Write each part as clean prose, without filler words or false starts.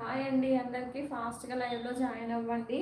Hi అండి, అందరికీ ఫాస్ట్గా లైవ్లో జాయిన్ అవ్వండి.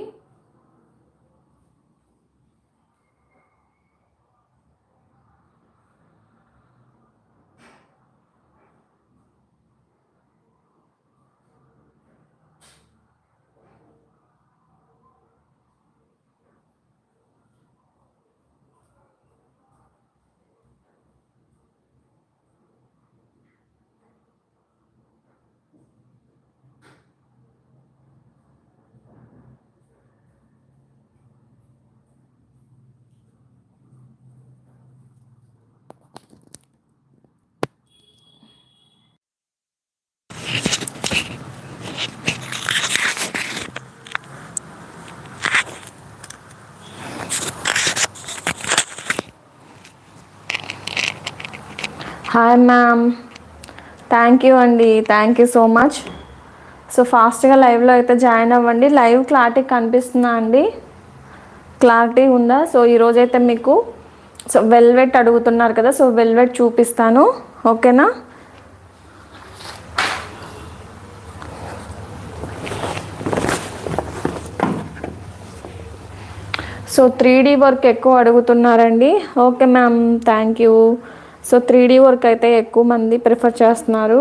హాయ్ మ్యామ్, థ్యాంక్ యూ అండి, thank you so much. So ఫాస్ట్గా లైవ్లో అయితే జాయిన్ అవ్వండి. లైవ్ క్లారిటీ కనిపిస్తుందా అండి? క్లారిటీ ఉందా? సో ఈరోజైతే మీకు వెల్వెట్ అడుగుతున్నారు కదా, సో వెల్వెట్ చూపిస్తాను, ఓకేనా? సో 3D వర్క్ ఎక్కువ అడుగుతున్నారండి. Okay ma'am, thank you. So 3D work అయితే ఎక్కువ మంది ప్రిఫర్ చేస్తున్నారు.